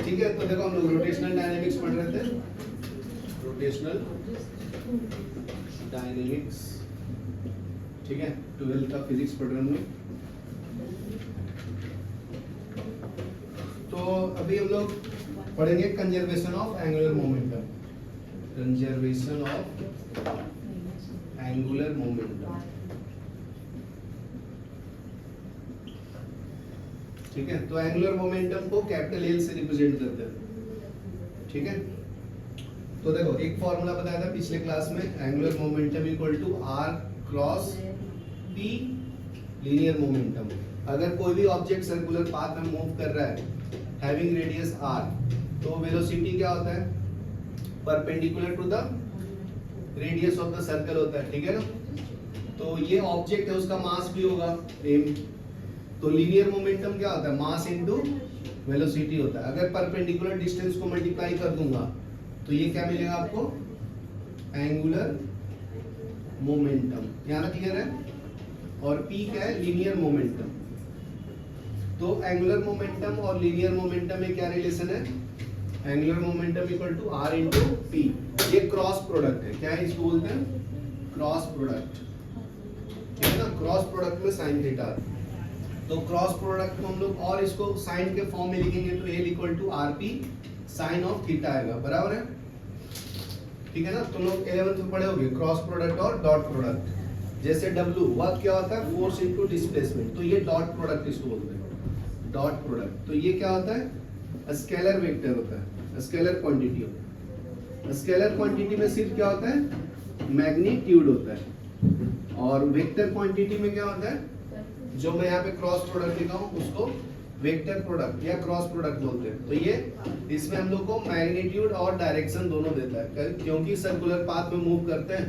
ठीक है, तो देखो हम लोग रोटेशनल डायनेमिक्स पढ़ रहे थे, रोटेशनल डायनेमिक्स, ठीक है, 12th का फिजिक्स पढ़ रहे हम लोग। तो अभी हम लोग पढ़ेंगे conservation of angular momentum, conservation of angular momentum, ठीक है। तो एंगुलर मोमेंटम को कैपिटल एल से रिप्रेजेंट करते हैं, ठीक है। तो देखो एक फॉर्मूला बताया था पिछले क्लास में, angular momentum equal to r cross p linear momentum. अगर कोई भी ऑब्जेक्ट सर्कुलर पाथ में मूव कर रहा है हैविंग रेडियस r, तो वेलोसिटी क्या होता है, perpendicular to the radius of the circle होता है, ठीक है ना। तो ये ऑब्जेक्ट है, उसका मास भी होगा m, तो लीनियर मोमेंटम क्या होता है, मास इनटू वेलोसिटी होता है। अगर परपेंडिकुलर डिस्टेंस को मल्टीप्लाई कर दूंगा तो ये क्या मिलेगा आपको, एंगुलर मोमेंटम, यहाँ तक क्लियर है। और p क्या है, लीनियर मोमेंटम। तो एंगुलर मोमेंटम और लीनियर मोमेंटम में क्या रिलेशन है, angular momentum equal to r into p. ये क्रॉस प्रोडक्ट है, क्या है इसको बोलते हैं, क्रॉस प्रोडक्ट, ठीक है ना। क्रॉस प्रोडक्ट में साइन थीटा, तो क्रॉस प्रोडक्ट को हम लोग और इसको साइन के फॉर्म में लिखेंगे तो L equal to r p sine of theta आएगा, बराबर है, ठीक है ना। तुम लोग 11th में पढ़े होंगे क्रॉस प्रोडक्ट और डॉट प्रोडक्ट। जैसे W वर्क क्या होता है, फोर्स इनटू डिस्प्लेसमेंट, तो ये डॉट प्रोडक्ट इसको बोलते हैं, डॉट प्रोडक्ट। तो ये क्या होता है, स्केलर वेक्टर होता है, स्केलर क्वांटिटी होता है। स्केलर क्वांटिटी में सिर्फ क्या होता है, मैग्नीट्यूड होता है, और वेक्टर क्वांटिटी में क्या होता है, जो मैं यहाँ पे क्रॉस प्रोडक्ट लिखा हूँ उसको वेक्टर प्रोडक्ट या क्रॉस प्रोडक्ट बोलते हैं। तो ये इसमें हम लोग को मैग्नीट्यूड और डायरेक्शन दोनों देता है, क्योंकि सर्कुलर पाथ में मूव करते हैं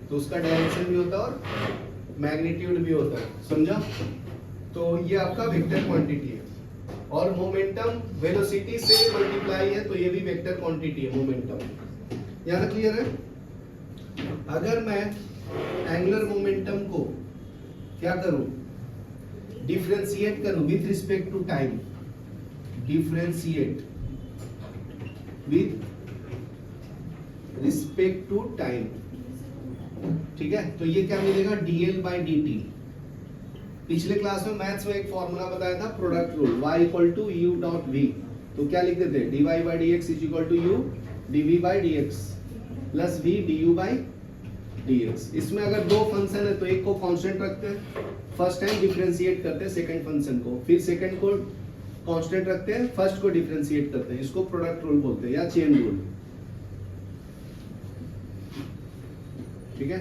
तो उसका डायरेक्शन भी होता है और मैग्नीट्यूड भी होता है, समझा। तो ये आपका वेक्टर क्वांटिटी है, और मोमेंटम वेलोसिटी से मल्टीप्लाई है, तो ये भी वेक्टर क्वांटिटी है मोमेंटम, यहाँ क्लियर है। अगर मैं एंगुलर मोमेंटम को क्या करूं, डिफरेंशिएट करूं with respect to time, differentiate with respect to time, ठीक है। तो ये क्या मिलेगा, dl by dt। पिछले क्लास में मैथ्स में एक फॉर्मूला बताया था, product rule, y equal to u dot v। तो क्या लिखते थे, dy by dx is equal to u dv by dx plus v du by dx। इसमें अगर दो फंक्शन है तो एक को कांस्टेंट रखते हैं, फर्स्ट टाइम डिफरेंशिएट करते हैं सेकंड फंक्शन को, फिर सेकंड को कांस्टेंट रखते हैं, फर्स्ट को डिफरेंशिएट करते हैं। इसको प्रोडक्ट रूल बोलते हैं या चेन रूल, ठीक है,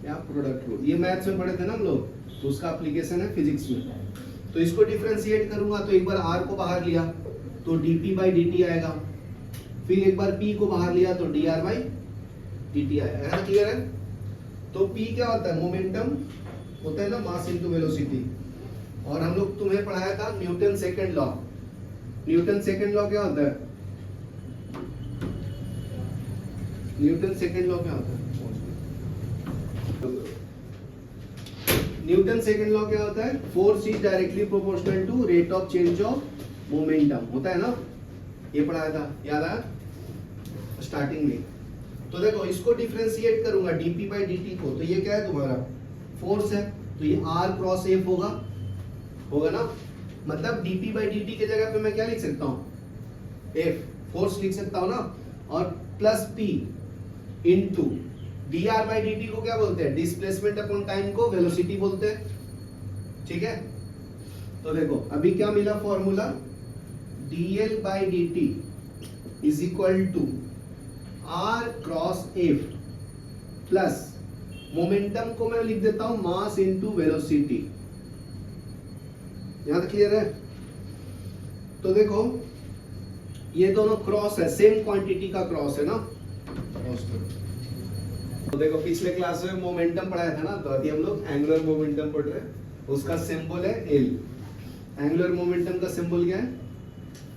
या प्रोडक्ट रूल। ये मैथ्स में पढ़े थे ना हम लोग, तो उसका एप्लीकेशन है फिजिक्स में। तो इसको डिफरेंशिएट करूंगा तो एक बार r को बाहर लिया तो dp by dt आएगा, फिर एक बार p को बाहर लिया तो dr by dt आएगा, है क्लियर है। तो p क्या होता है, मोमेंटम होता है ना, मास इनटू वेलोसिटी। और हम लोग तुम्हें पढ़ाया था Newton second law. Newton second law क्या होता है, न्यूटन सेकंड लॉ क्या होता है, न्यूटन सेकंड लॉ क्या होता है, force is directly proportional to rate of change of momentum, होता है ना, ये पढ़ाया था, याद आया स्टार्टिंग में। तो देखो इसको डिफरेंशिएट करूंगा dp by dt को, तो ये क्या है तुम्हारा फोर्स है, तो ये r क्रॉस f होगा, होगा ना। मतलब dp by dt के जगह पे मैं क्या लिख सकता हूँ, f फोर्स लिख सकता हूँ ना, और plus p into dr by dt को क्या बोलते हैं, डिस्प्लेसमेंट अपॉन टाइम को वेलोसिटी बोलते हैं, ठीक है। तो देखो अभी क्या मिला formula, dl by dt is equal to r cross f plus momentum को मैं लिख देता हूं मास इनटू वेलोसिटी, यहां तक क्लियर है। तो देखो ये दोनों क्रॉस है, सेम क्वांटिटी का क्रॉस है ना। तो देखो पिछले क्लास में मोमेंटम पढ़ाया था ना, तो अभी हम लोग एंगुलर मोमेंटम पढ़ रहे हैं, उसका सिंबल है एल। एंगुलर मोमेंटम का सिंबल क्या है,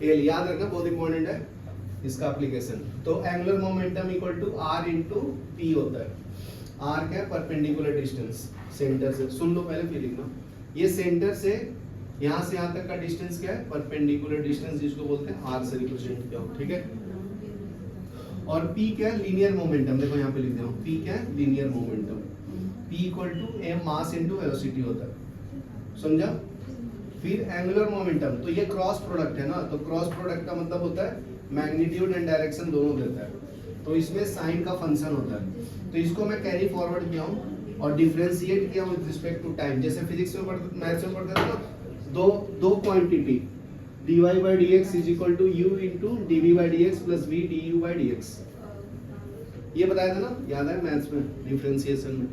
एल, याद रखना, बहुत इंपॉर्टेंट है इसका एप्लीकेशन। तो angular momentum equal to r into p होता है। आर क्या है, परपेंडिकुलर डिस्टेंस सेंटर से, सुन लो पहले फिर लिखना। ये सेंटर से यहाँ से यहाँ तक का डिस्टेंस क्या है, परपेंडिकुलर डिस्टेंस, जिसको बोलते हैं आर से रिप्रेजेंट किया हो, ठीक है। और P क्या है, लीनियर मोमेंटम, देखो यहाँ पे लिख दे रहा हूँ, P क्या है, linear momentum, P equal to m mass into velocity होता है, समझा। फिर एंगुलर मोमेंटम, तो ये क्रॉस प्रोडक्ट है ना, तो क्रॉस प्रोडक्ट का मतलब होता है मैग्नीट्यूड एंड डायरेक्शन दोनों देता है, तो इसमें साइन का फंक्शन होता है, तो इसको मैं कैरी फॉरवर्ड किया हूँ और डिफरेंशिएट किया विद रिस्पेक्ट टू टाइम। जैसे फिजिक्स में पढ़ते, मैथ्स में पढ़ते थे ना, दो quantity dy by dx is equal to u into dv by dx plus v du by dx, ये बताया था ना, याद है मैथ्स में डिफरेंशिएशन में।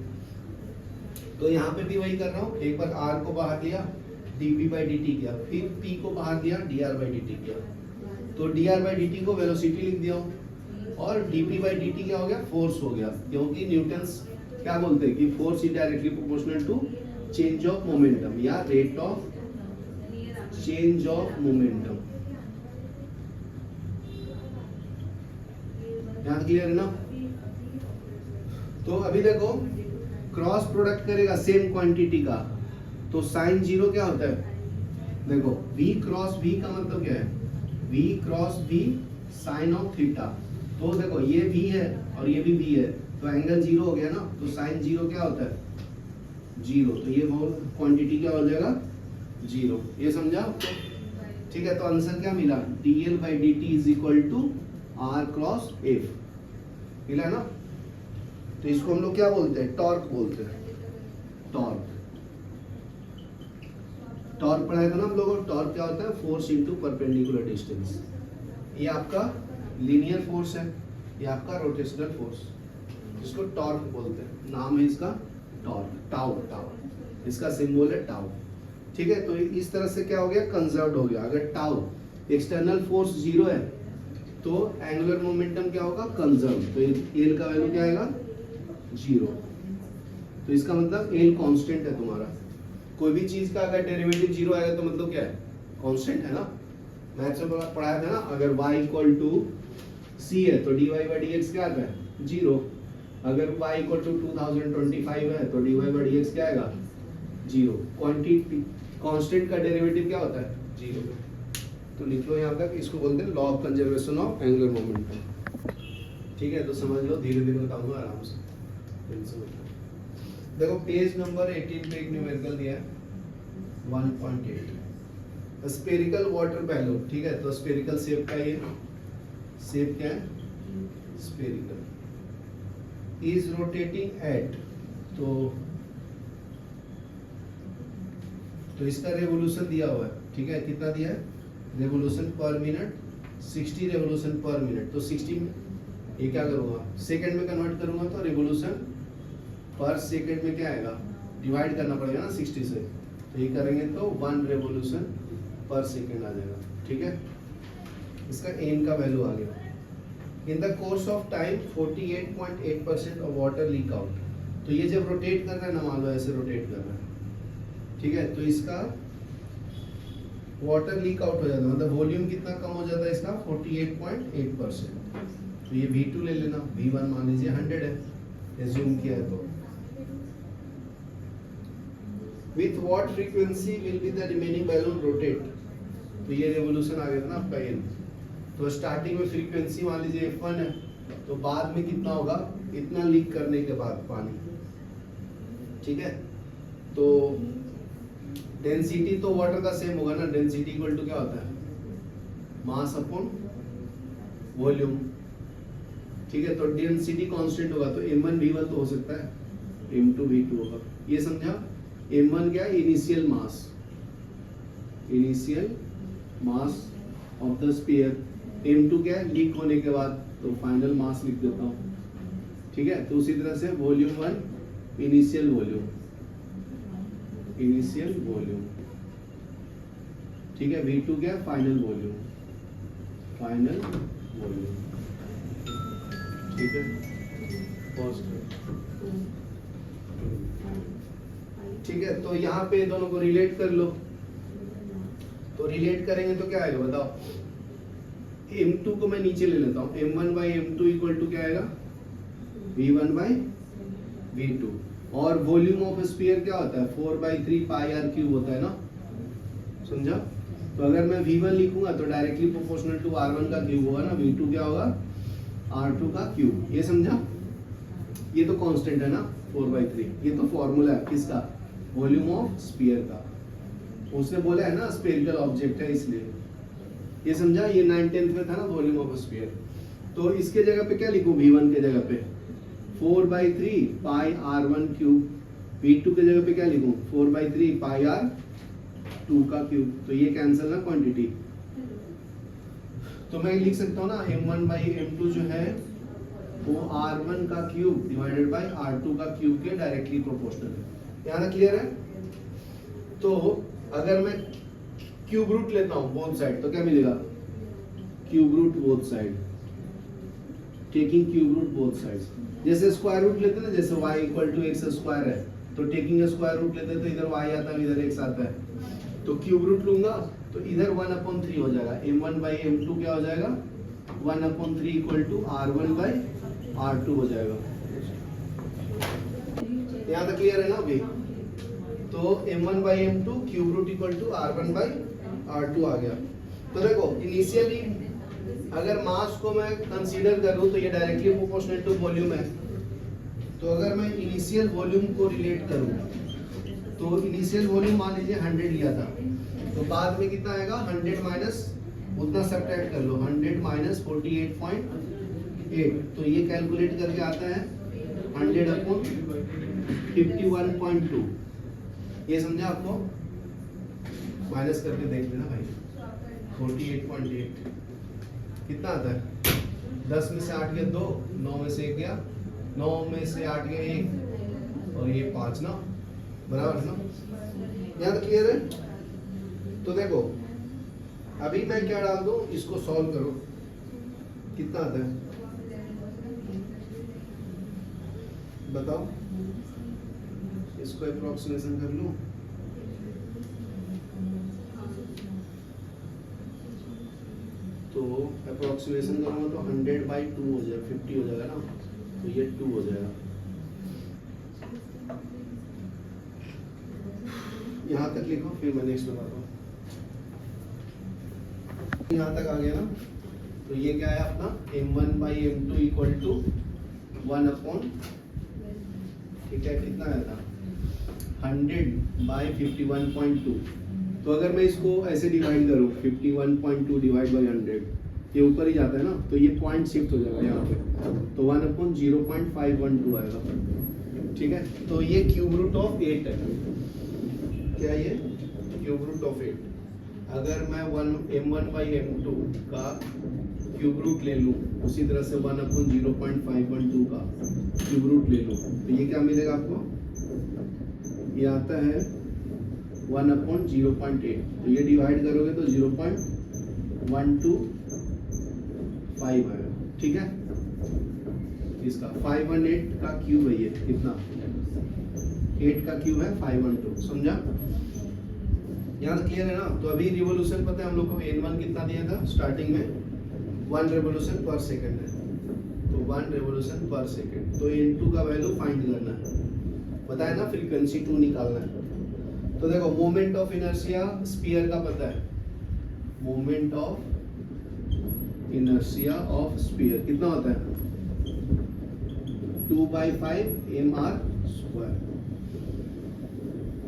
तो यहाँ पे भी वही कर रहा हूँ, एक बार r को बाहर लिया, dp by dt किया, फिर p को बाहर लिया, dr by dt किया, तो dr by dt को वेलोसिटी लिख दिया हूँ और dp by dt क्या हो गया, फोर्स हो गया, क्योंकि न्यूटन्स क्या बोलते हैं कि force is directly proportional to change of momentum या rate of change of momentum. यहाँ क्लियर है ना। तो अभी देखो क्रॉस प्रोडक्ट करेगा सेम क्वांटिटी का, तो साइन जीरो क्या होता है, देखो v क्रॉस v का मतलब क्या है, v cross v sine of theta, तो देखो ये v है और ये भी v है, तो एंगल जीरो हो गया ना, तो साइन जीरो क्या होता है, जीरो, तो ये वो क्वांटिटी क्या हो जाएगा, जीरो, ये समझा। ठीक है, तो आंसर क्या मिला, dl by dt is equal to r cross f, मिला ना। तो इसको हम लोग क्या बोलते हैं, टॉर्क बोलते हैं, टॉर्क। टॉर्क पढ़ाया था ना हम लोगों को, टॉर्क क्या होता है, फोर्स इनटू परपेंडिकुलर डिस्टेंस। ये आपका लीनियर फोर्स है, ये आपका रोटेशनल फोर्स, इसको टॉर्क बोलते हैं, नाम है इसका टॉर्क, टाउ, टाउ इसका सिंबल है टाउ। ठीक है, तो इस तरह से क्या हो गया, कंजर्व्ड हो गया। अगर टाउ एक्सटर्नल फोर्स जीरो है तो एंगुलर मोमेंटम क्या होगा, कंजर्व, तो एल का वैल्यू क्या आएगा, जीरो। तो इसका मतलब एल कांस्टेंट है तुम्हारा, कोई भी चीज का अगर डेरिवेटिव जीरो आएगा तो मतलब क्या है, कांस्टेंट है ना। मैथ्स में पढ़ाया था ना, अगर y इक्वल टू c है तो dy by dx क्या आता है, जीरो। अगर y इक्वल टू 2025 है तो dy by dx क्या आएगा, जीरो। क्वांटिटी कांस्टेंट का डेरिवेटिव क्या होता है, जीरो। तो लिख लो यहाँ तक, इसको बोलते हैं law of conservation of angular momentum. ठीक है, तो समझ लो, धीरे धीरे बताऊंगा आराम से। देखो पेज नंबर 18 पे एक न्यूमेरिकल दिया है 1.8, स्फेरिकल वाटर बैलो। ठीक है, तो स्फेरिकल शेप का ये शेप क्या है, स्फेरिकल इज रोटेटिंग एट, तो इसका रेवोल्यूशन दिया हुआ है। ठीक है, कितना दिया है, रेवोल्यूशन पर मिनट 60 रेवोल्यूशन पर मिनट, तो 60 में ये क्या करूँगा, सेकंड में कन्वर्ट करूँगा, तो रेवोल्यूशन पर सेकंड में क्या आएगा, डिवाइड करना पड़ेगा ना 60 से, तो ये करेंगे तो 1 रेवोल्यूशन पर सेकंड आ जाएगा। ठीक है, इसका एन का वैल्यू आ गया। In the course of time 48.8% of water leak out, तो ये जब रोटेट कर रहा है ना, मान लो ऐसे रोटेट कर रहा है, ठीक है, तो इसका वाटर लीक आउट हो जाता है, मतलब वॉल्यूम कितना कम हो जाता है इसका, 48.8%। तो ये V2 ले लेना, V1 मान लीजिए 100 है, एज्यूम किया है तो with what frequency will be the remaining balloon rotate, तो ये रेवोल्यूशन आ गया था ना आपका एन। तो स्टार्टिंग में फ्रीक्वेंसी मान लीजिए F1 है, तो बाद में कितना होगा, इतना लीक करने के बाद पानी। ठीक है, तो डेंसिटी तो वाटर का सेम होगा ना, डेंसिटी इक्वल टू क्या होता है, मास अपॉन वॉल्यूम। ठीक है, तो डेंसिटी कांस्टेंट होगा, तो m1 v1 तो हो सकता है, m2 v2 होगा, ये समझा। m1 क्या है, initial mass of the sphere, m2 क्या है, लीक होने के बाद, तो फाइनल मास लिख देता हूँ। ठीक है, तो उसी तरह से वॉल्यूम 1 इनिशियल वॉल्यूम, ठीक है, v2 क्या है, फाइनल वॉल्यूम। ठीक है, ठीक है, तो यहाँ पे दोनों को रिलेट कर लो, तो रिलेट करेंगे तो क्या आएगा बताओ, m2 को मैं नीचे ले लेता हूँ, m1 by m2 equal to क्या आएगा, v1 by v2, और वॉल्यूम ऑफ स्फीयर क्या होता है, 4/3 पाई r क्यूब होता है ना, समझा? तो अगर मैं V1 लिखूंगा तो डायरेक्टली प्रोपोर्शनल टू R1 का क्यूब होगा ना, V2 क्या होगा, R2 का क्यूब। ये समझा? ये तो कांस्टेंट है ना 4/3, ये तो फॉर्मूला है किसका, वॉल्यूम ऑफ स्फीयर का। उसने बोला है ना स्फेरिकल ऑब्जेक्ट है इसलिए, ये समझा? ये 9/10 में था ना वॉल्यूम ऑफ स्फीयर। तो इसके जगह पे क्या लिखूं, V1 के जगह पे 4/3 पाई R1 क्यूब, V2 के जगह पे क्या लिखूं, 4/3 पाई R2 का क्यूब। तो ये कैंसिल ना क्वांटिटी, तो मैं लिख सकता हूँ ना M1/M2 जो है वो R1 का क्यूब डिवाइडेड बाय R2 का क्यूब के डायरेक्टली प्रोपोर्शनल है। यहाँ तक क्लियर है? तो अगर मैं क्यूब रूट लेता हूँ बोथ साइड तो क्या मिलेगा, cube root both side, taking cube root both sides. जैसे स्क्वायर रूट लेते हैं ना, जैसे y = x² है तो टेकिंग स्क्वायर रूट लेते हैं तो इधर y आता है इधर x आता है। तो क्यूब रूट लूंगा तो इधर 1/3 हो जाएगा, M1/M2 क्या हो जाएगा, 1/3 = R1/R2 हो जाएगा। यहाँ तक क्लियर है ना अभी? तो M1/M2 क्यूब रूट = R1/R2 आ गया। तो देखो इनिशियली अगर मास को मैं कंसीडर करूं तो ये डायरेक्टली प्रोपोर्शनल टू वॉल्यूम है। तो अगर मैं इनिशियल वॉल्यूम को रिलेट करूं तो इनिशियल वॉल्यूम मान लीजिए 100 लिया था, तो बाद में कितना आएगा, 100 माइनस उतना सब्ट्रैक्ट कर लो, 100 माइनस 48.8, तो ये कैलकुलेट करके आता है 100/51.2। ये समझा आपको? माइनस करके देख लेना भाई, 48.8 कितना आता है, 10 में से 8 गया 2, 9 में से 1 गया, 9 में से 8 गया 1 और ये 5 ना, बराबर ना? यहाँ तक क्लियर है? तो देखो अभी मैं क्या डाल दूं, इसको सॉल्व करो, कितना आता है बताओ, इसको अप्रोक्सीमेशन कर लूं। तो अप्रोक्सीमेशन करूंगा तो 100/2 हो जाएगा, 50 हो जाएगा ना, तो ये 2 हो जाएगा। यहाँ तक लिखो फिर मैं नेक्स्ट बताता हूँ। यहाँ तक आ गया ना, तो ये क्या है अपना M1/M2 = 1/, ठीक है, कितना आया था 100/51.2। तो अगर मैं इसको ऐसे डिवाइड करूँ 51.2 डिवाइड बाई 100, ये ऊपर ही जाता है ना, तो ये पॉइंट शिफ्ट हो जाएगा यहाँ पे, तो 1/0.512 आएगा। ठीक है, तो ये क्यूब रूट ऑफ 8 है, क्या ये क्यूब रूट ऑफ 8। अगर मैं M1/M2 का क्यूब रूट ले लूँ, उसी तरह से 1/0.512 का क्यूब रूट ले लूँ, तो ये क्या मिलेगा आपको, ये आता है 1/0.8, तो ये डिवाइड करोगे तो 0.125 आएगा। ठीक है, इसका 518 का क्यूब है, ये कितना 8 का क्यूब है 512, समझा? यहाँ क्लियर है ना? तो अभी रिवोल्यूशन पता है हम लोग को, N1 कितना दिया था स्टार्टिंग में, 1 रिवोल्यूशन पर सेकंड है, तो 1 रिवोल्यूशन पर सेकंड। तो N2 का वैल्यू फाइंड करना है, बताया ना, फ्रीक्वेंसी 2 निकालना है। तो देखो मोमेंट ऑफ इनर्शिया स्फीयर का पता है, moment of inertia of sphere कितना होता है, 2/5 mr²।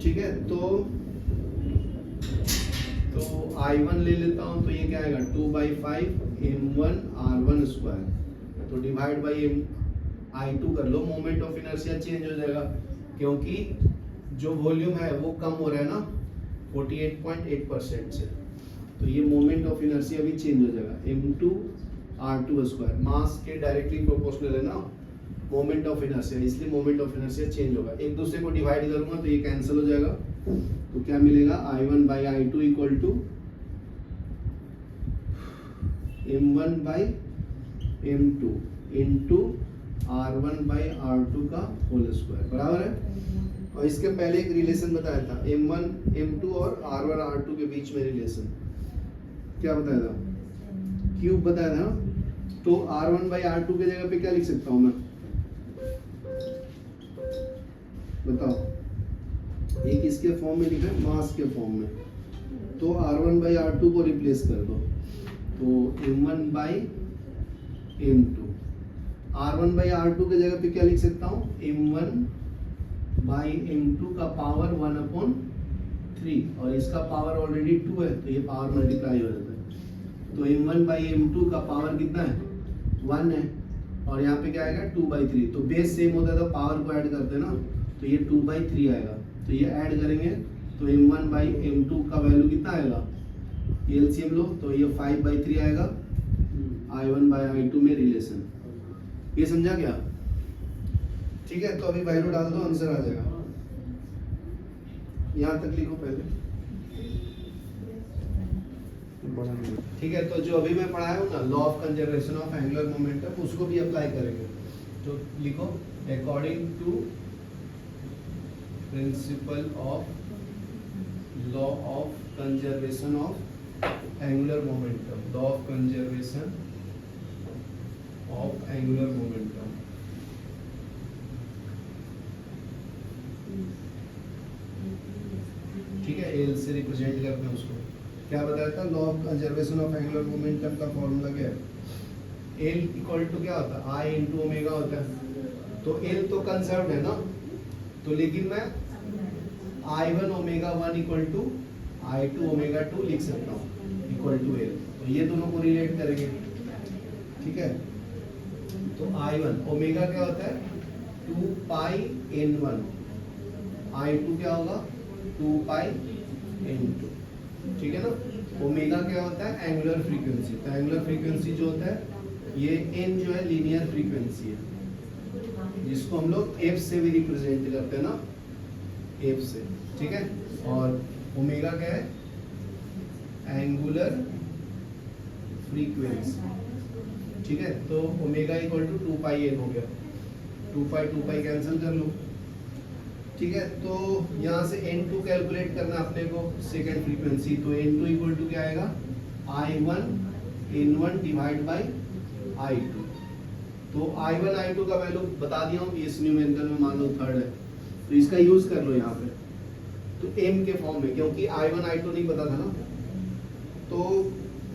ठीक है, तो I1 ले लेता हूं, तो ये क्या आएगा 2/5 m1r1², तो डिवाइड बाई I2 कर लो, मोमेंट ऑफ इनर्शिया चेंज हो जाएगा क्योंकि जो वॉल्यूम है वो कम हो रहा है ना 48.8% से, तो ये मोमेंट ऑफ इनर्शिया भी चेंज हो जाएगा, m2r2², मास के डायरेक्टली प्रोपोर्शनल है ना मोमेंट ऑफ इनर्शिया, इसलिए मोमेंट ऑफ इनर्शिया चेंज होगा। एक दूसरे को डिवाइड करूंगा तो ये कैंसिल हो जाएगा, तो क्या मिलेगा I1/I2 = m1/m2 इंटू r1/r2 का होल स्क्वायर, बराबर है। और इसके पहले एक रिलेशन बताया था m1 m2 और r1 r2 के बीच में रिलेशन, क्या बताया था, क्यूब बताया था ना। तो r1/r2 के जगह पे क्या लिख सकता हूँ मैं, बताओ, एक इसके फॉर्म में लिखा है, मास के फॉर्म में, तो R1/R2 को रिप्लेस कर दो, तो M1/M2। R1/R2 के जगह पे क्या लिख सकता हूँ, M1/M2 का पावर 1/3, और इसका पावर ऑलरेडी 2 है, तो ये पावर मल्टीप्लाई हो जाता है। तो M1/M2 का पावर कितना है, 1 है, और यहाँ पे क्या आएगा 2/3। तो बेस सेम होता है तो पावर को ऐड करते हैं ना, तो ये 2/3 आएगा। तो ये ऐड करेंगे तो M1/M2 का वैल्यू कितना आएगा, एलसीएम लो, तो ये 5/3 आएगा। I1/I2 में रिलेशन, ये समझा क्या? ठीक है, तो अभी वैल्यू डाल दो, आंसर आ जाएगा। यहाँ तक लिखो पहले, ठीक है। तो जो अभी मैं पढ़ाया हूँ ना, law of conservation of angular momentum, उसको भी अप्लाई करेंगे। तो लिखो, according to principle of law of conservation of angular momentum, law of conservation of angular momentum, ठीक है, एल से रिप्रेजेंट करते हैं उसको। क्या बताया था, law of conservation of angular momentum का फॉर्मूला क्या है, एल इक्वल टू क्या होता है, आई इंटू ओमेगा होता है। तो एल तो कंजर्व्ड है ना, तो लेकिन मैं I1 omega 1 equal to I2 omega 2 लिख सकता हूँ, इक्वल टू एल। तो ये दोनों को रिलेट करेंगे, ठीक है। तो I1 ओमेगा क्या होता है, 2 पाई N1, I2 क्या होगा, 2 पाई N2, ठीक है ना। ओमेगा क्या होता है, एंगुलर फ्रीक्वेंसी। तो एंगुलर फ्रीक्वेंसी जो होता है, ये n जो है लीनियर फ्रीक्वेंसी है, जिसको हम लोग f से भी रिप्रेजेंट करते हैं ना, f से, ठीक है। और ओमेगा क्या है, एंगुलर फ्रीक्वेंसी, ठीक है। तो omega equal to 2 pi n हो गया, 2 पाई कैंसिल कर लो, ठीक है। तो यहाँ से n2 कैलकुलेट करना अपने को, सेकेंड फ्रीक्वेंसी। तो n2 इक्वल टू क्या आएगा, I1 N1 divide by I2। तो I1 I2 का वैल्यू बता दिया हूँ, इस न्यूमेरिकल में मान लो थर्ड है, तो इसका यूज कर लो यहाँ पे, तो m के फॉर्म में, क्योंकि I1 I2 नहीं पता था ना। तो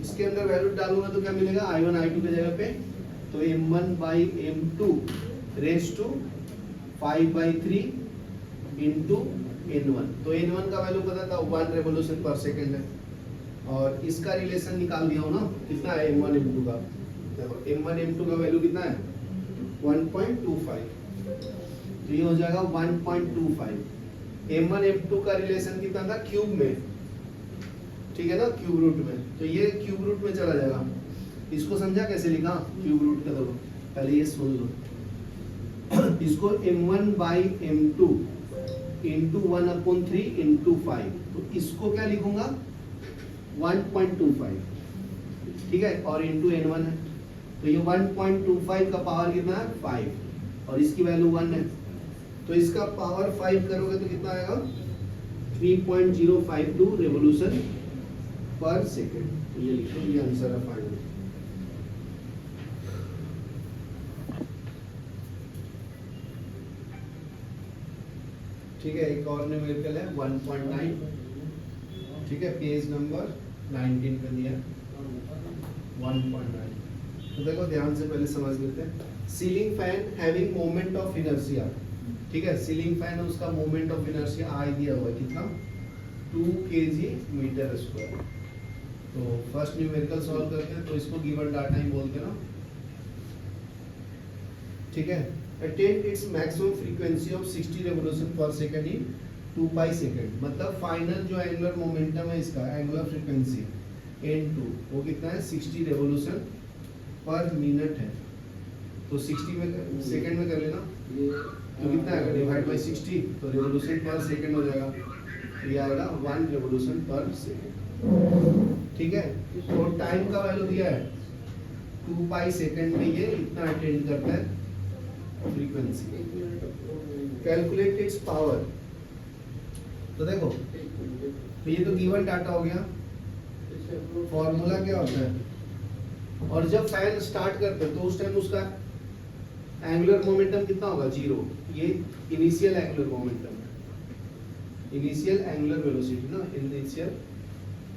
इसके अंदर वैल्यू डालूंगा तो क्या मिलेगा, I1 I2 के जगह पे, तो M1/M2 raise to 5/3 into N1। तो N1 का वैल्यू पता था, 1 रेवोल्यूशन पर सेकेंड है, और इसका रिलेशन निकाल दिया हो ना, कितना है M1 M2 का। देखो M1 M2 का वैल्यू कितना है, 1.25, तो ये हो जाएगा 1.25। M1 M2 का रिलेशन कितना था, क्यूब में, ठीक है ना, क्यूब रूट में। तो ये क्यूब रूट में चला जाएगा। इसको समझा कैसे लिखा, क्यूब रूट का, देखो पहले ये सुन लो। इसको M1/M2 इंटू 1/3 इंटू 5, तो इसको क्या लिखूंगा, 1.25, ठीक है, और इंटू N1 है। तो ये 1.25 का पावर कितना है, 5, और इसकी वैल्यू 1 है। तो इसका पावर 5 करोगे तो कितना आएगा, 3.052 रेवोल्यूशन पर सेकेंड। तो ये लिखो, ये आंसर है फाइनल। ठीक है, एक और न्यूमेरिकल है 1.9, ठीक है, पेज नंबर 19 पे दिया 1.9। तो देखो ध्यान से पहले समझ लेते हैं। Ceiling fan having moment of inertia, ठीक है, सीलिंग फैन है, उसका मोमेंट ऑफ इनर्शिया आई दिया हुआ है, कितना, 2 kg/m²। तो फर्स्ट न्यूमेरिकल सॉल्व करते हैं, तो इसको गिवन डाटा ही बोलते हैं ना, ठीक है। Attain its maximum frequency of 60 revolution पर सेकंड इन 2 पाई सेकंड। मतलब फाइनल जो एंगुलर मोमेंटम है इसका, एंगुलर फ्रीक्वेंसी N2, वो कितना है, 60 रेवोल्यूशन पर मिनट है। तो 60 में सेकंड में कर लेना, तो कितना आएगा, डिवाइड बाई 60, तो रेवोल्यूशन पर सेकंड हो जाएगा, ये आएगा 1 रेवोल्यूशन पर सेकंड, ठीक है। तो टाइम का वैल्यू दिया है 2 पाई सेकंड में, ये इतना अटेंड करता है फ्रीक्वेंसी। Calculate its power. तो देखो, तो ये तो गिवन डाटा हो गया, फॉर्मूला क्या होता है, और जब फैन स्टार्ट करते हैं तो उस टाइम उसका एंगुलर मोमेंटम कितना होगा, 0। ये इनिशियल एंगुलर मोमेंटम है, इनिशियल एंगुलर वेलोसिटी ना, इनिशियल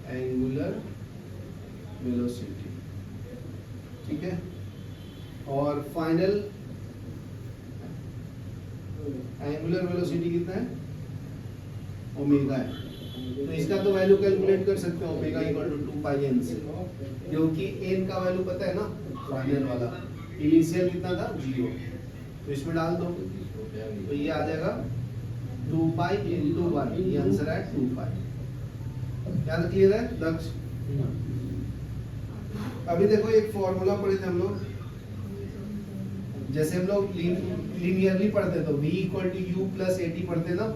एंगुलर वेलोसिटी, ठीक है। और फाइनल एंगुलर वेलोसिटी कितना है, ओमेगा है। तो इसका तो वैल्यू कैलकुलेट कर सकते हो, omega equal to 2 pi n से, क्योंकि एन का वैल्यू पता है ना, फाइनल वाला। इनिशियल कितना था, 0, तो इसमें डाल दो, तो ये आ जाएगा 2 पाई इंटू 1, ये आंसर है 2 पाई। क्या क्लियर है दक्ष? अभी देखो एक फॉर्मूला पढ़े थे हम लोग, जैसे हम लोग लीनियरली पढ़ते तो v equal to u plus a t पढ़ते ना,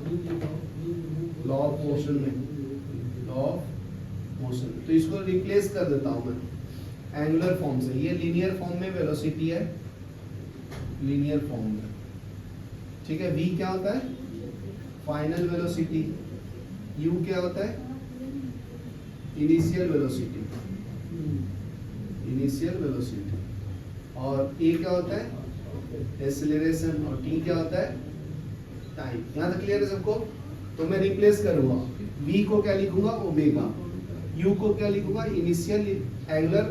लॉ ऑफ मोशन में, लॉ ऑफ मोशन। तो इसको रिप्लेस कर देता हूं मैं एंगुलर फॉर्म से। ये लीनियर फॉर्म में वेलोसिटी है, लीनियर फॉर्म में, ठीक है। v क्या होता है, फाइनल वेलोसिटी। u क्या होता है, इनिशियल वेलोसिटी, इनिशियल वेलोसिटी। और a क्या होता है, एक्सेलरेशन। और t क्या होता है, टाइम। यहाँ तक क्लियर है सबको? तो मैं रिप्लेस करूंगा, v को क्या लिखूंगा, ओमेगा, u को क्या लिखूंगा, इनिशियल एंगुलर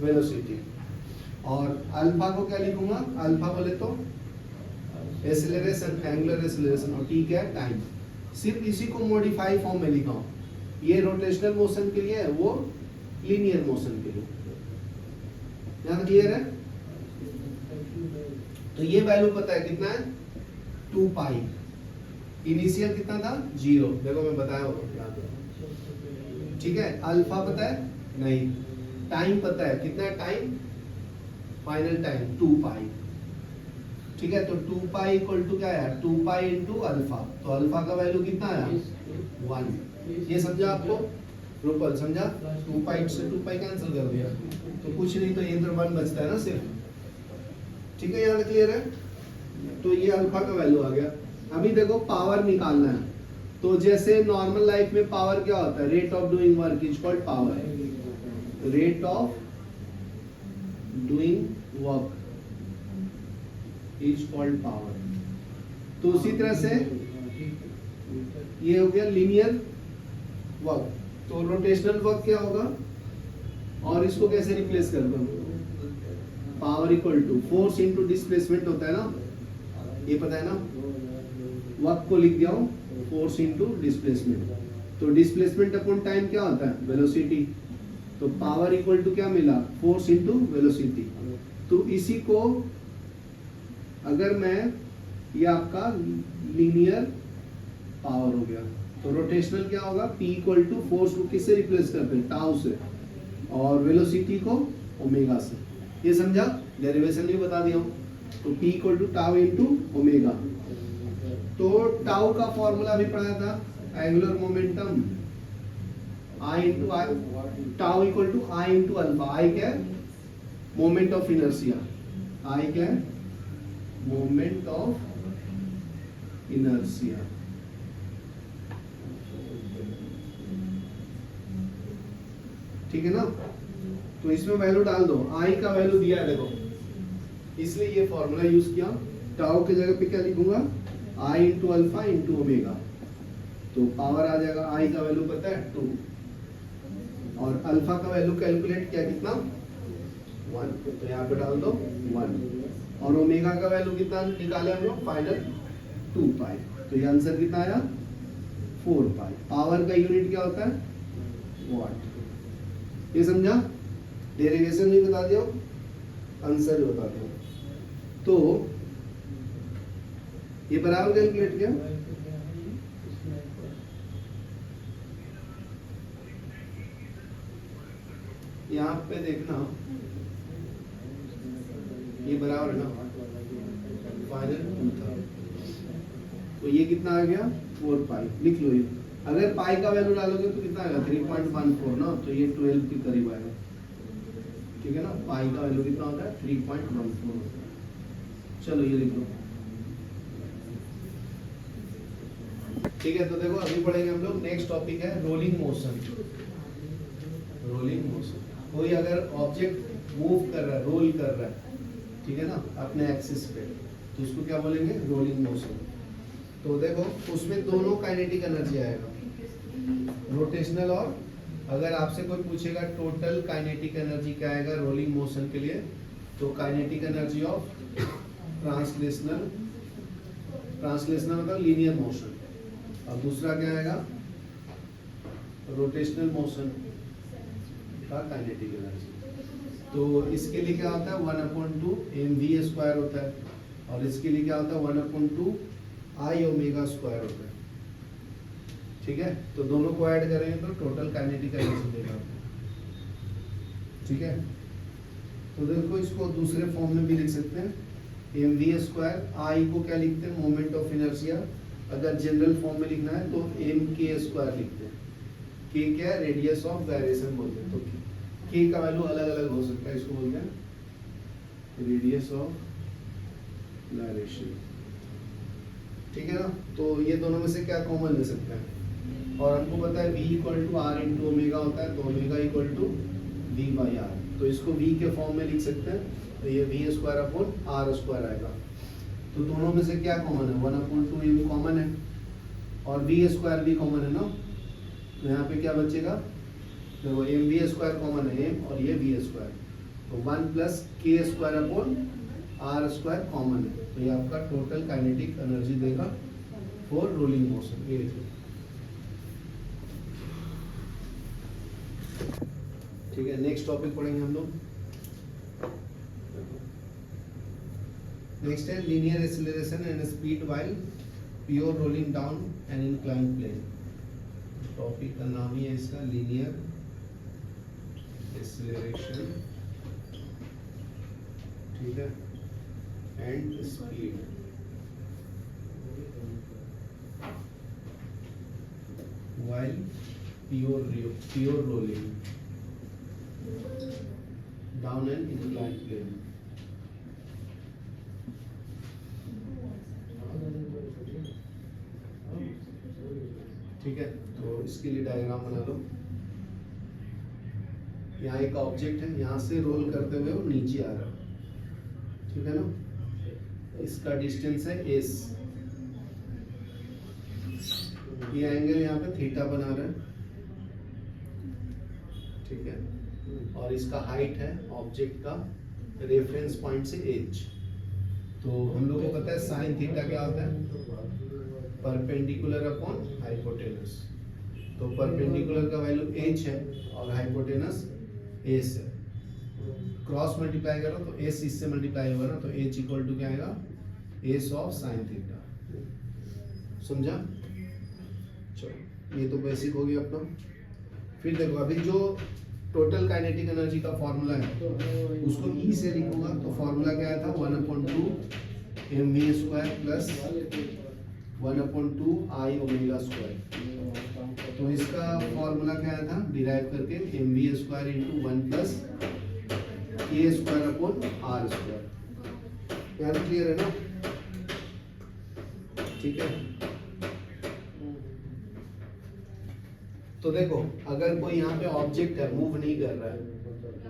वेलोसिटी, और अल्फा को क्या लिखूंगा, अल्फा बोले तो एक्सेलरेशन, एंगुलर एक्सेलरेशन, और t क्या है, टाइम। सिर्फ इसी को मॉडिफाई फॉर्म में लिखा हूं। ये रोटेशनल मोशन के लिए है, वो लीनियर मोशन के लिए। यहाँ तक क्लियर है? तो ये वैल्यू पता है कितना है, 2 पाई। इनिशियल कितना था, 0, देखो मैं बताया होगा, ठीक है। अल्फा पता है नहीं, टाइम पता है, कितना है टाइम, फाइनल टाइम 2 पाई, ठीक है। तो 2 पाई इक्वल टू क्या है, 2 पाई इंटू अल्फा। तो अल्फा का वैल्यू कितना आया, 1। ये समझा आपको, रूपल समझा? 2 पाई से 2 पाई कैंसिल कर दिया, तो कुछ नहीं, तो ये तो 1 बचता है ना सिर्फ, ठीक है। यहाँ क्लियर है? तो ये अल्फा का वैल्यू आ गया। अभी देखो पावर निकालना है, तो जैसे नॉर्मल लाइफ में पावर क्या होता है, rate of doing work is called power, rate of doing work is called power. तो उसी तरह से ये हो गया लीनियर वर्क। तो रोटेशनल वर्क क्या होगा, और इसको कैसे रिप्लेस कर दो, power equal to force into displacement होता है ना, ये पता है ना। वर्क को लिख दिया हूं, फोर्स इनटू डिस्प्लेसमेंट। तो डिस्प्लेसमेंट अपॉन टाइम क्या होता है, वेलोसिटी। तो पावर इक्वल टू क्या मिला, फोर्स इनटू वेलोसिटी। तो इसी को अगर मैं, ये आपका लीनियर पावर हो गया। तो रोटेशनल क्या होगा, P इक्वल टू फोर्स को किससे रिप्लेस करते हैं, टाउ से, और वेलोसिटी को ओमेगा से। ये समझा, डेरिवेशन भी बता दिया हूं। तो P equal to tau into omega. तो टाउ का फॉर्मूला भी पढ़ा था, angular momentum I into I, टाउ equal to I into alpha. I क्या है, मोमेंट ऑफ इनर्शिया, I क्या है, मोमेंट ऑफ इनर्शिया, ठीक है ना। तो इसमें वैल्यू डाल दो, I का वैल्यू दिया है देखो, इसलिए ये फॉर्मूला यूज किया। टाउ की जगह पे क्या लिखूंगा, I into alpha into omega. तो पावर आ जाएगा, I का वैल्यू पता है 2, और अल्फा का वैल्यू कैलकुलेट किया कितना, 1, तो यहाँ पे डाल दो 1, और ओमेगा का वैल्यू कितना निकाले हम लोग, फाइनल 2 पाई। तो ये आंसर कितना आया, 4 पाई। पावर का यूनिट क्या होता है, वाट। ये समझा, डेरिवेशन भी बता दिया, आंसर भी बता दिया। तो ये बराबर कैलकुलेट किया, यहाँ पे देखना, ये बराबर है ना, फाइनल 2 था। तो ये कितना आ गया, 4 पाई। लिख लो ये, अगर पाई का वैल्यू डालोगे तो कितना आएगा, 3.14 ना, तो ये 12 के करीब आएगा, ठीक है ना। पाई का वैल्यू कितना होता है, 3.14। चलो ये लिख लो, ठीक है। तो देखो अभी पढ़ेंगे हम लोग, नेक्स्ट टॉपिक है रोलिंग मोशन। रोलिंग मोशन, कोई अगर ऑब्जेक्ट मूव कर रहा है, रोल कर रहा है, ठीक है ना, अपने एक्सिस पे, तो उसको क्या बोलेंगे, रोलिंग मोशन। तो देखो उसमें दोनों काइनेटिक एनर्जी आएगा, रोटेशनल और अगर आपसे कोई पूछेगा टोटल काइनेटिक एनर्जी क्या आएगा रोलिंग मोशन के लिए, तो काइनेटिक एनर्जी ऑफ ट्रांसलेशनल मतलब लीनियर मोशन, और दूसरा क्या आएगा रोटेशनल मोशन का काइनेटिक एनर्जी। तो इसके लिए क्या होता है 1/2 mv² होता है, और इसके लिए क्या होता है 1/2 I ओमेगा स्क्वायर होता है। ठीक है, तो दोनों को ऐड करेंगे तो टोटल काइनेटिक एनर्जी देगा। ठीक है, तो देखो इसको दूसरे फॉर्म में भी लिख सकते हैं mv²। I को क्या लिखते हैं मोमेंट ऑफ इनर्शिया, अगर जनरल फॉर्म में लिखना है तो mk² लिखते हैं। k क्या है रेडियस ऑफ गायरेशन बोलते हैं, तो k का वैल्यू अलग अलग हो सकता है, इसको बोलते हैं रेडियस ऑफ गायरेशन। ठीक है ना, तो ये दोनों में से क्या कॉमन ले सकते हैं, और हमको पता है v = r × ओमेगा होता है, तो ओमेगा = v/r, तो इसको v के फॉर्म में लिख सकते हैं, तो ये v²/r² आएगा। तो दोनों में से क्या कॉमन है 1/2 ये भी कॉमन है, और v² भी कॉमन है ना, तो यहाँ पे क्या बचेगा देखो mv² कॉमन है m, और ये v², तो 1 + k²/r² कॉमन है, तो ये आपका टोटल काइनेटिक एनर्जी देगा फॉर रोलिंग मोशन। ये देखो, ठीक है, नेक्स्ट टॉपिक पढ़ेंगे हम लोग। नेक्स्ट है linear acceleration and speed while pure rolling down an inclined plane. Topic का नाम ही है इसका लीनियर एक्सीलरेशन, ठीक है, and speed while pure rolling down an inclined plane. ठीक है, तो इसके लिए डायग्राम बना लो। यहाँ एक ऑब्जेक्ट है, यहाँ से रोल करते हुए वो नीचे आ रहा है, ठीक है ना, इसका डिस्टेंस है s, ये एंगल यहाँ पे थीटा बना रहा है, ठीक है, और इसका हाइट है ऑब्जेक्ट का रेफरेंस पॉइंट से h। तो हम लोगों को पता है साइन थीटा क्या होता है परपेंडिकुलर अपॉन हाइपोटेनस, तो परपेंडिकुलर का वैल्यू h है और हाइपोटेनस s है, क्रॉस मल्टीप्लाई करो तो s इससे मल्टीप्लाई होगा ना, तो h = क्या आएगा s ऑफ साइन थीटा। समझा? चलो ये तो बेसिक हो गया अपना। फिर देखो अभी जो टोटल काइनेटिक एनर्जी का फॉर्मूला है उसको e से लिखूंगा, तो फॉर्मूला क्या था 1/2 mv² + 1/2 I ओमेगा²। तो इसका फॉर्मूला क्या था डिराइव करके mv² × 1 + k²/r²। यहाँ तो क्लियर है ना? ठीक है, तो देखो अगर कोई यहाँ पे ऑब्जेक्ट है मूव नहीं कर रहा है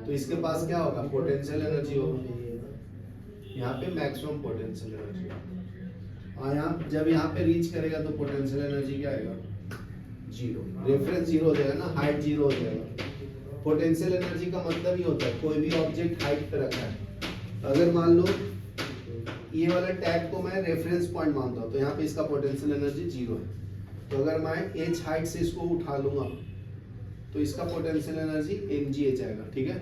तो इसके पास क्या होगा पोटेंशियल एनर्जी होगी, यहाँ पे मैक्सिमम पोटेंशियल एनर्जी, और यहाँ जब यहाँ पे रीच करेगा तो पोटेंशियल एनर्जी क्या आएगा 0, रेफरेंस 0 हो जाएगा ना, हाइट 0 हो जाएगा। पोटेंशियल एनर्जी का मतलब ही होता है कोई भी ऑब्जेक्ट हाइट पे रखा है, अगर मान लो ये वाला टैग को मैं रेफरेंस पॉइंट मानता हूँ तो यहाँ पे इसका पोटेंशियल एनर्जी 0 है, तो अगर मैं h हाइट से इसको उठा लूंगा तो इसका पोटेंशियल एनर्जी mgh आएगा। ठीक है,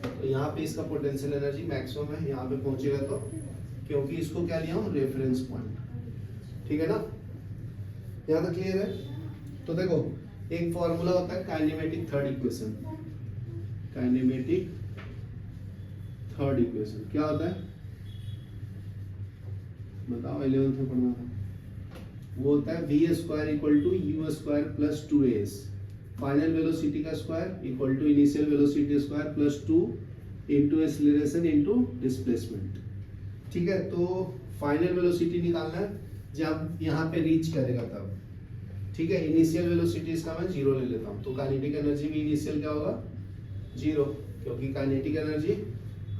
तो यहाँ पे इसका पोटेंशियल एनर्जी मैक्सिमम है, यहाँ पे पहुंचेगा तो, क्योंकि इसको क्या लिया हूँ रेफरेंस पॉइंट। ठीक है ना, यहाँ तक क्लियर है? तो देखो एक फॉर्मूला होता है kinematic third equation. Kinematic third equation क्या होता है बताओ, 11th में पढ़ना था। वो होता है v² = u² + 2as, final velocity का square equal to initial velocity square plus 2 into acceleration into displacement. ठीक है, तो फाइनल वेलोसिटी निकालना है जब यहाँ पे रीच करेगा तब। ठीक है, इनिशियल वेलोसिटी इसका मैं 0 ले लेता हूँ, तो काइनेटिक एनर्जी भी इनिशियल क्या होगा 0, क्योंकि काइनेटिक एनर्जी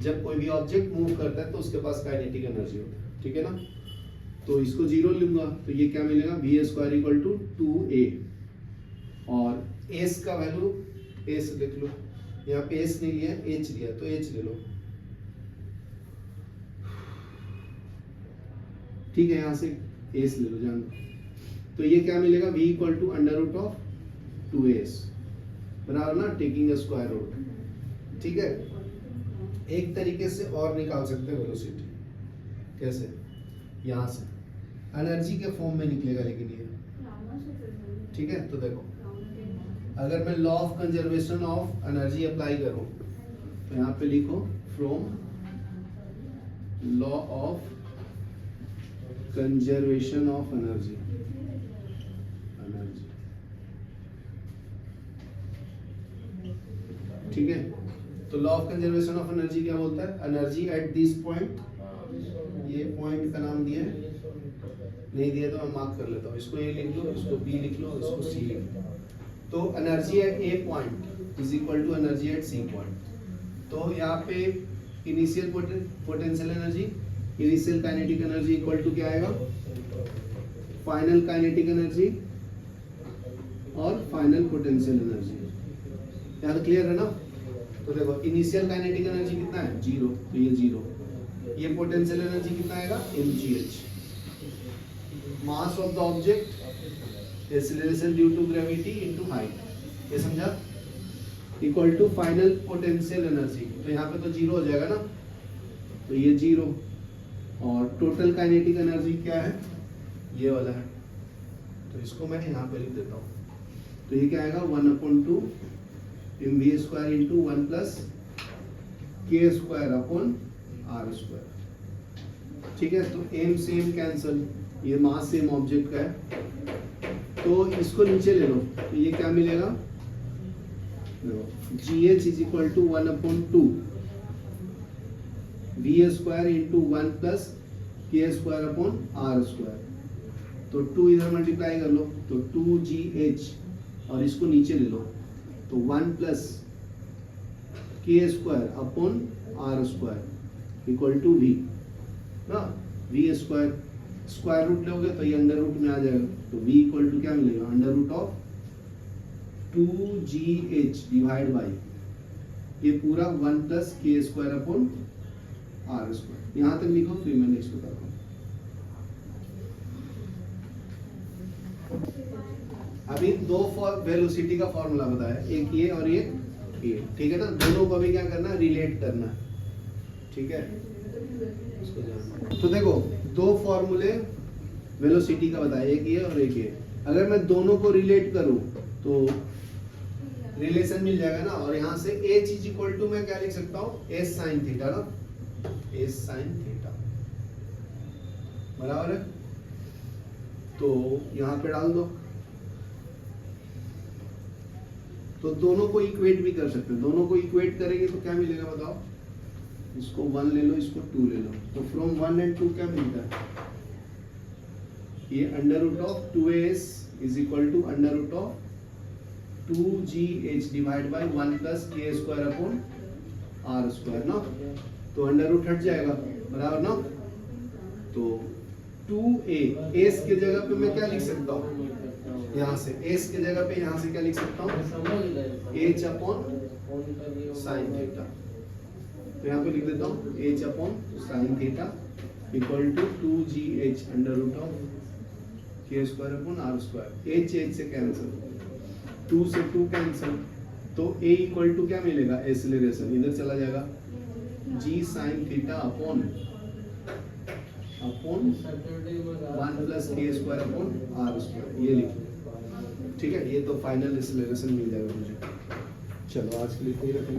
जब कोई भी ऑब्जेक्ट मूव करता है तो उसके पास काइनेटिक एनर्जी होता है। ठीक है ना, तो इसको 0 लूंगा तो ये क्या मिलेगा v² = 2a, और एस का वैल्यू एस लिख लो, यहाँ पे एस नहीं लिया एच लिया तो एच ले लो, ठीक है, यहाँ से एस ले लो जान लो। तो ये क्या मिलेगा, v equal to under root of 2s बराबर ना, टेकिंग स्क्वायर रूट, ठीक है। एक तरीके से और निकाल सकते हैं वेलोसिटी, कैसे, यहाँ से एनर्जी के फॉर्म में निकलेगा लेकिन ये, ठीक है। तो देखो अगर मैं law of conservation of energy apply करूं तो यहाँ पे लिखो from law of conservation of energy, ठीक है। तो law of conservation of energy क्या बोलता है, एनर्जी एट दिस पॉइंट, ये पॉइंट का नाम दिया है, नहीं दिया तो मैं मार्क कर लेता हूँ, इसको ए लिख लो, इसको बी लिख लो, इसको सी लिख लो। तो energy at A point is equal to energy at C point. तो यहाँ पे initial potential energy, initial kinetic energy equal to क्या आएगा, फाइनल काइनेटिक एनर्जी और फाइनल पोटेंशियल एनर्जी। यहाँ तो क्लियर है ना। तो देखो इनिशियल काइनेटिक एनर्जी कितना है, 0, तो ये 0, ये पोटेंशियल एनर्जी कितना आएगा, mgh, mass of the object, acceleration due to gravity into height, ये समझा, equal to final potential energy. तो यहाँ पे तो 0 हो जाएगा ना, तो ये 0, और टोटल काइनेटिक एनर्जी क्या है, ये वाला है, तो इसको मैं यहाँ पे लिख देता हूँ। तो ये क्या आएगा, 1/2 mv square into 1 plus k square upon r square, ठीक है। तो m से m कैंसल, ये मास सेम ऑब्जेक्ट का है, तो इसको नीचे ले लो, तो ये क्या मिलेगा, gh is equal to 1/2 v square into 1 plus k square upon r square. तो 2 इधर मल्टीप्लाई कर लो, तो 2gh, और इसको नीचे ले लो, तो 1 plus k square upon r square equal to v ना, v स्क्वायर, स्क्वायर रूट लोगे तो ये अंडर रूट में आ जाएगा, तो v इक्वल टू क्या मिलेगा, under root of 2gh divide by ये पूरा 1 plus k square upon r square. यहाँ तक लिखो, फिर मैं नेक्स्ट बताता हूँ। अभी दो वेलोसिटी का फॉर्मूला बताया, एक ये और ये, ठीक है ना। दोनों को अभी क्या करना है, रिलेट करना है, ठीक है। तो देखो दो फॉर्मूले वेलोसिटी का बताया, एक ये और एक ये। अगर मैं दोनों को रिलेट करूं तो रिलेशन मिल जाएगा ना, और यहाँ से h इज इक्वल टू मैं क्या लिख सकता हूँ, s साइन थीटा ना, s साइन थीटा बराबर है। तो यहाँ पे डाल दो, तो दोनों को इक्वेट भी कर सकते हैं। दोनों को इक्वेट करेंगे तो क्या मिलेगा बताओ, इसको 1 ले लो, इसको 2 ले लो, तो फ्रॉम 1 एंड 2 क्या मिलता है, ये under root of 2as is equal to under root of 2gh divide by 1 plus k square upon r square ना। तो अंडर रूट हट जाएगा बराबर ना। तो 2a, s के जगह पे मैं क्या लिख सकता हूँ, यहाँ से s के जगह पे यहाँ से क्या लिख सकता हूँ, h अपॉन साइन थीटा। तो यहाँ पे लिख देता हूँ h upon sine theta equal to 2gh under root of k square upon r square. h से कैंसिल, 2 से 2 कैंसिल, तो a इक्वल टू क्या मिलेगा, एक्सीलरेशन इधर चला जाएगा, g sine theta upon 1 plus k square upon r square, ये लिखो, ठीक है। ये तो फाइनल एक्सीलरेशन मिल जाएगा मुझे। चलो आज के लिए इतना ही रखेंगे।